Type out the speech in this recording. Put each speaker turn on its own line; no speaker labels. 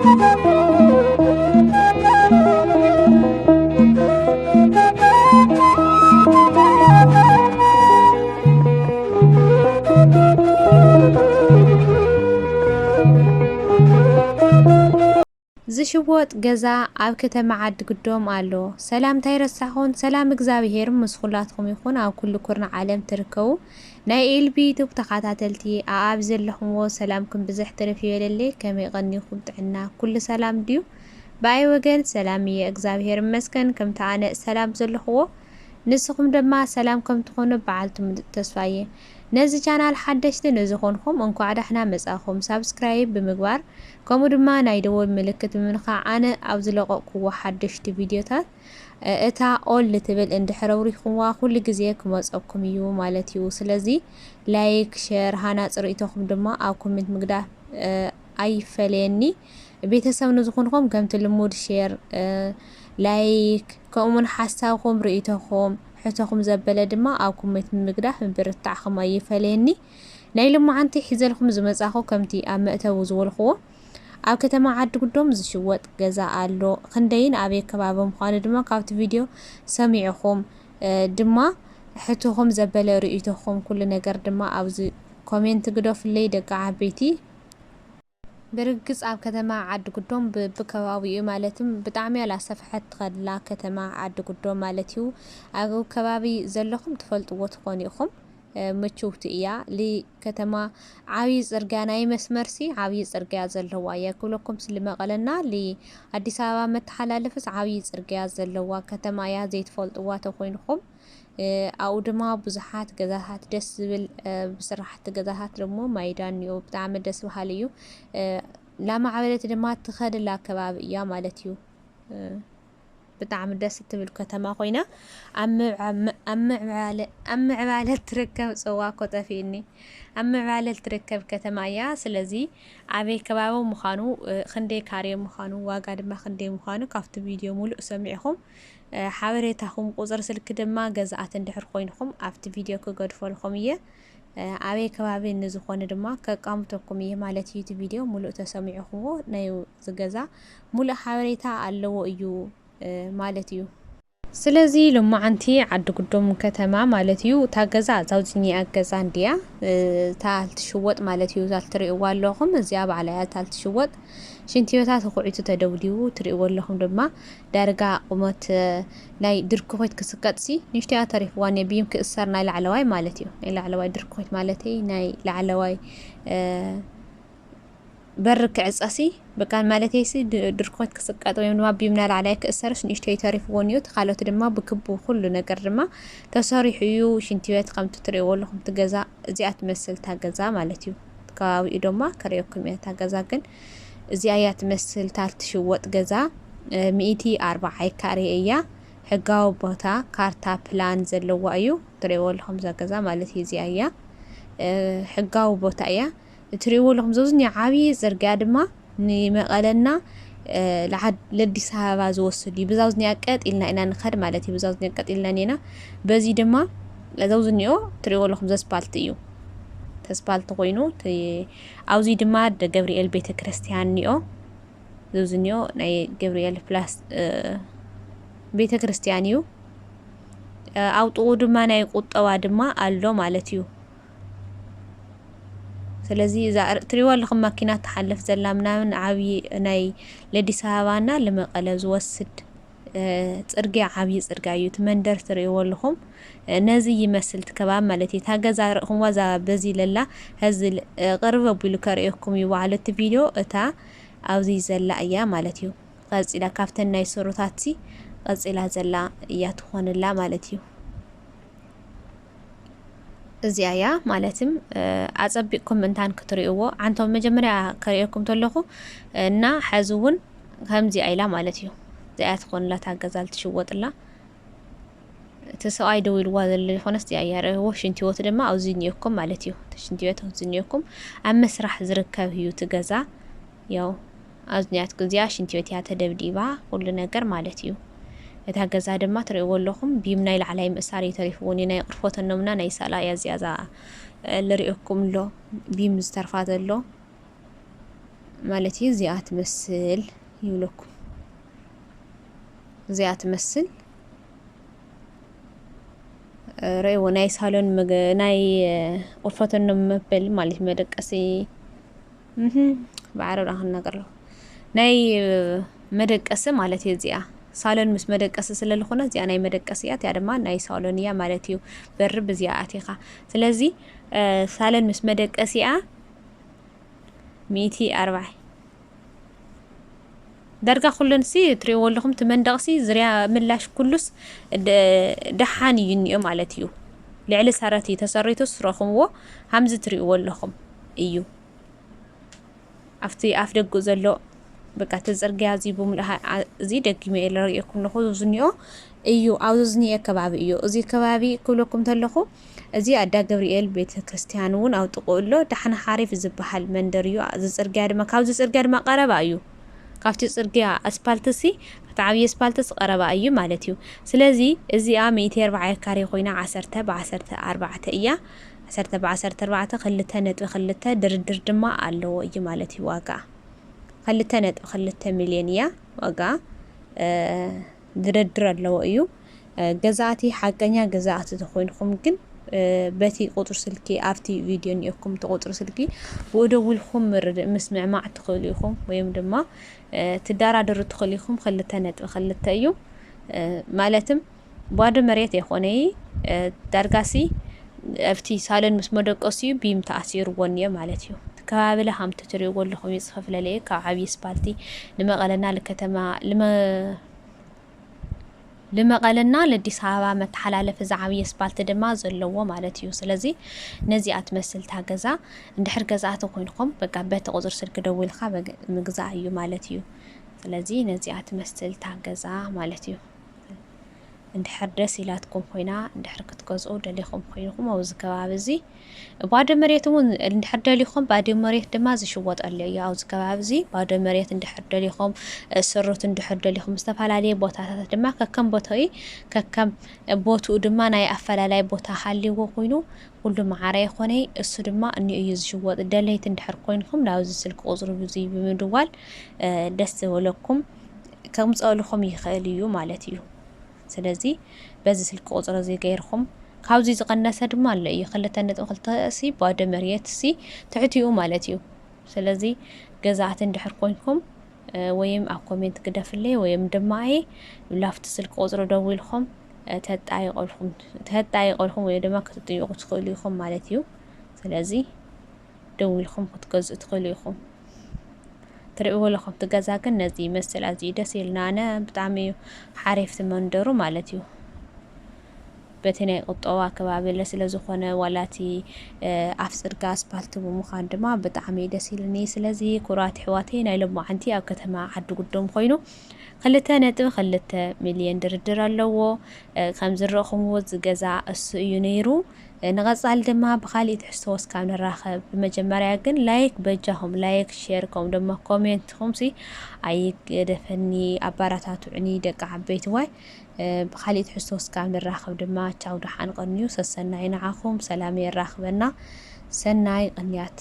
ዝሽወጥ ገዛ ኣብ ከተማ ዓዲ ግዶም ኣሎ። ሰላምታይ ረሳኹን ሰላም እግዚአብሔር ምስኹላትኩም ይኹን ኣብ ኩሉ ኩርና ዓለም ትርከቡ ናይ ኤልቢ ዩቲዩብ ተኸታተልቲ ኣብ ዘለኹምዎ ሰላምኩም ብዝሕ ትርፍ ይበለለይ ከመይ ቀኒኹም ጥዕና ኩሉ ሰላም ድዩ ባይ ወገን ሰላም እየ እግዚአብሔር ይመስገን ከምታ ኣነ ሰላም ዘለኽዎ ንስኹም ድማ ሰላም ከም ትኾኑ በዓልቱ ተስፋየ ነዚ ቻናል ሓደሽቲ ንዝኾንኩም እንኳዕ ደሕና መጻኹም ሳብስክራይብ ብምግባር ከምኡ ድማ ናይ ደወል ምልክት ብምንካዕ ኣነ ኣብ ዝለቀቅኩዎ ሓደሽቲ ቪድዮታት እታ ኦል ልትብል እንድሕር ወሪኹምዋ ኩሉ ግዜ ክመፀኩም እዩ ማለት እዩ። ስለዚ ላይክ ሼር ሃናፅ ርእይቶኩም ድማ ኣብ ኮሜንት ምግዳፍ ኣይፈለየኒ ቤተሰብ ንዝኾንኩም ከምቲ ልሙድ ሼር ላይክ ከምኡን ሓሳብኩም ርእይቶኩም ሕቶኩም ዘበለ ድማ ኣብ ኮሜንት ምግዳፍ ብርታዕኩም ኣይፈለየኒ ናይ ልሙዓንቲ ሒዘልኩም ዝመጻኹ ከምቲ ኣብ መእተው ዝበልኽዎ ኣብ ከተማ ዓዲ ግዶም ዝሽወጥ ገዛ ኣሎ ክንደይን ኣበይ ከባቢ ምዃኑ ድማ ካብቲ ቪድዮ ሰሚዕኹም ድማ ሕቶኩም ዘበለ ርእይቶኩም ኩሉ ነገር ድማ ኣብዚ ኮሜንት ግደፍለይ ደቂ ዓበይቲ ብርግጽ ኣብ ከተማ ዓዲ ግዶም ብከባቢኡ ማለትም ብጣዕሚ ያላሰፍሐት ትኸድላ ከተማ ዓዲ ግዶም ማለት እዩ ኣብ ከባቢ ዘለኹም ትፈልጥዎ ትኾኑ ኢኹም ምቹውቲ እያ ለከተማ ዓብይ ጽርግያ ናይ መስመርሲ ዓብይ ጽርግያ ዘለዋ እያ ክብለኩም ስለመቐለና ለአዲስ አበባ መተሓላለፍስ ዓብይ ጽርግያ ዘለዋ ከተማ እያ ዘይትፈልጥዋ ተኮይንኩም ኣኡ ድማ ብዙሓት ገዛታት ደስ ዝብል ብስራሕቲ ገዛታት ደግሞ ማይዳን እዩ ብጣዕሚ ደስ በሃሊ እዩ ላማዕበለት ድማ ትኸድላ ከባቢ እያ ማለት እዩ ብጣዕሚ ደስ ትብል ከተማ ኮይና ኣብ ምዕባለ ትርከብ ጽዋ ኮጠፊኒ ኣብ ምዕባለ ትርከብ ከተማ እያ ስለዚ ኣበይ ከባቢ ምዃኑ ክንደይ ካሬ ምዃኑ ዋጋ ድማ ክንደይ ምዃኑ ካብቲ ቪድዮ ሙሉእ ሰሚዕኹም ሓበሬታኹም ቁጽር ስልክ ድማ ገዛኣት እንድሕር ኮይንኩም ኣብቲ ቪድዮ ክገድፈልኩም እየ ኣበይ ከባቢ ንዝኾነ ድማ ከቃምተኩም እየ ማለት እዩ እቲ ቪድዮ ሙሉእ ተሰሚዕኹምዎ ናይ ዝገዛ ሙሉእ ሓበሬታ ኣለዎ እዩ ማለት እዩ ስለዚ ልሙዓንቲ ዓዲ ግዶም ከተማ ማለት እዩ ታገዛ ዛውዝኒ ኣገዛ እንድያ ታልትሽወጥ ማለት እዩ ታልትሪእዋ ኣለኹም እዚኣ ባዕላያ ታልትሽወጥ ሽንትዮታት ኹዒቱ ተደውዲው ትሪእዎ ኣለኹም ድማ ዳርጋ ቁመት ናይ ድርክ ኮይት ክስቀጥሲ ንሽቲያ ተሪፍዋን የብይም ክእሰር ናይ ላዕለዋይ ማለት እዩ ናይ ላዕለዋይ ድርክ ኮይት ማለት ናይ ላዕለዋይ በር ክዕጻሲ በቃን ማለተይሲ ድርኮት ክስቀጥ ወይ ድማ ቢምና ላዕላይ ክእሰርስ ንሽተይ ተሪፍዎን እዩ ተኻሎት ድማ ብክቡ ኩሉ ነገር ድማ ተሰሪሑ እዩ ሽንትቤት ከምቲ ትሪእዎ ኣለኹም ትገዛ እዚኣ ትመስል ታገዛ ማለት እዩ ከባቢኡ ድማ ከሪአኩም እያ ታገዛ ግን እዚኣ እያ ትመስል ታልትሽወጥ ገዛ 140 ካሬ እያ ሕጋዊ ቦታ ካርታ ፕላን ዘለዋ እዩ ትሪእዎ ኣለኹም ዘገዛ ማለት እዩ እዚኣ እያ ሕጋዊ ቦታ እያ ትሪእዎ ኣለኹም ዘውዝኒ ዓብይ ጽርግያ ድማ ንመቐለና ለዓድ ለአዲስ አበባ ዝወስድ እዩ ብዛውዝኒ ቀጥ ኢልና ኢና ንኸድ ማለት እዩ ብዛውዝኒ ቀጥ ኢልና ኔና በዚ ድማ ዘውዝኒኦ ትሪእዎ ኣለኹም ዘስፓልት እዩ ተስፓልት ኮይኑ ኣብዚ ድማ ገብርኤል ቤተክርስትያን ኒኦ ዘውዝኒኦ ናይ ገብርኤል ፕላስ ቤተክርስትያን እዩ ኣውጥኡ ድማ ናይ ቁጠባ ድማ ኣሎ ማለት እዩ ስለዚ እዛ ትሪእዎ ኣለኹም ማኪና ተሓልፍ ዘላ ምናምን ዓብይ ናይ ለአዲስ አበባና ለመቐለ ዝወስድ ጽርግያ ዓብይ ጽርግያ እዩ ትመንደር ትሪእዎ ኣለኹም ነዚ ይመስል ከባቢ ማለት እዩ ታገዛ ርኹም ዋዛ በዚ ለላ ህዝ ቅርብ ኣቢሉ ከሪአኩም እዩ ባዕለቲ ቪድዮ እታ ኣብዚ ዘላ እያ ማለት እዩ ቀጽላ ካፍተን ናይ ስሩታትሲ ቀጽላ ዘላ እያ ትኾንላ ማለት እዩ እዚኣ እያ ማለትም ኣጸቢቅኩም እንታን ክትሪእዎ ዓንቶም መጀመርያ ከሪአኩም ተለኹ እና ሓዝውን ከምዚ አይላ ማለት እዩ እዚኣ ትኾንላ ታገዛ ልትሽወጥላ ተሰዋይ ደው ኢልዋ ዘሎ ይኾነስ እዚኣ እያ ርህዎ ሽንትዮት ድማ ኣብዚ ኒአኩም ማለት እዩ ሽንትዮት ኣብዚ ኒአኩም ኣብ መስራሕ ዝርከብ እዩ ትገዛ ያው ኣዝኒያት ግዝያ ሽንትዮት ያ ተደብዲባ ኩሉ ነገር ማለት እዩ እታ ገዛ ድማ ትሪእዎ ኣለኹም ቢም ናይ ላዕላይ ምእሳር ተሪፍዎን ናይ ቅርፎት ነምና ናይ ሳላ ያዝያዛ ልሪእኩም ሎ ቢም ዝተርፋ ዘሎ مالتي زيات مسل يولكم زيات مسل رأيو ناي سالون ناي غرفتنا مبل مالتي مدقسي بعرف راح نقرأ ناي مدقسي مالتي زيا سالون مس مدقسي ስለልኾነ زيا ناي مدقسيات يا دما ناي سالونيا مالتي بر بزياتيخا ስለዚህ سالون مس مدقسيا 140 درجة كلنسي تريو لكم تمندقسي زريا ملاش كلس دحان ينيو مالتيو لعل سارتي تسريتو سرخمو همز تريو لكم ايو افتي افدق زلو بقى تزرقيا زي بملها زي دقيمي إلا رأيكم نخوض زنيو ايو عاوزني كباب ايو ازي كبابي كلكم تلخو ازي أدا جبريل بيت كريستيانون او تقولو دحنا حارف زبحال مندريو زرقيا دما كاوز زرقيا دما قربا ايو كافتي صرقيا اسبالتسي تعبي اسبالتس قربا ايو مالتيو سلازي ازي 140 كاري خوينا 10 4 ايا 10 4 خلتها نطو خلتها دردر دما አለው እይ مالتي واقع خلتها نطو خلتها مليونيا واقع دردر አለው እዩ ገዛቲ حقኛ ገዛቲ ተኮይንኩም ግን بتي قطر سلكي أفتي فيديو نيكم تقطر سلكي بودولكم مسمع مع تخليكم ويم دما تدار عدر تخليكم خلتها نت وخلتها أيو مالتم بعد مريت يخوني درجاسي أفتي سالن مسمدك أسيو بيم تأثير ونيا مالتيو كابل هم تتري يقول لكم يصحف لليه كعبي سبالتي لما قالنا لكتما لما قالنا لديس هوا متحلالة في زعبي سبالت دما زلوا مالتيو سلازي نزيات مسل تاجزا ندحر جزات وخينكم بقبت قدر سلك دول خا مجزا أيو مالتيو سلازي نزيات مسل تاجزا مالتيو ندحر رسيلاتكم خوينا ندحر كتجزؤوا دليكم خوينكم أو زكوابزي بعد مريتون ندحر دليكم بعد مريت دما زشوات اللي أو زكوابزي بعد مريت ندحر دليكم سرت ندحر دليكم استفعلالي بوتات دما ككم بوتاي ككم بوتو دما ناي أفعلالي بوتا حالي وخوينو كل معاري خوني السدما إني يزشوات دليت ندحر خوينكم لاوز سلك أزر بزي بمدوال دس ولكم كم سألكم يخاليو مالتيو سلازي بزي سلك أزر زي غيركم كاوزي زقناسة دما اللي يخلتها نتوخلتها سي بعد مريت سي تعتيو مالتيو سلازي جزعت ندحر خوينكم ويم أو كومنت كده في اللي ويم دماعي لافت سلك أزر دويلكم تهتايقولكم ويدما كتطيقوا تخليكم مالتيو سلازي دويلكم كتجزء تخليكم تريقوا لكم تجزاكن نزي مثل أزيدة سيلنانا بتعمي حريف تمندرو مالتيو بتني قطوا كباب لسلازو خنا ولاتي أفسر غاز بالتو مخاندما بتعمي دسيلني سلازي كرات حواتين لما عندي أو كتما حد قدام خوينو خلتها نتو خلتها مليون دردر اللو خمز الرقم وز جزاء السيونيرو نغصال دما بخالي تحسوس كامل الراخب بمجمرة جن لايك بجهم لايك شيركم دما كومنت خمسي عيك دفني أباراتاتو عني دك عبيت واي بخالي تحسوس كامل الراخب دما تشاو دحان قنيو سسناي نعاكم سلامي الراخبنا سناي قنيات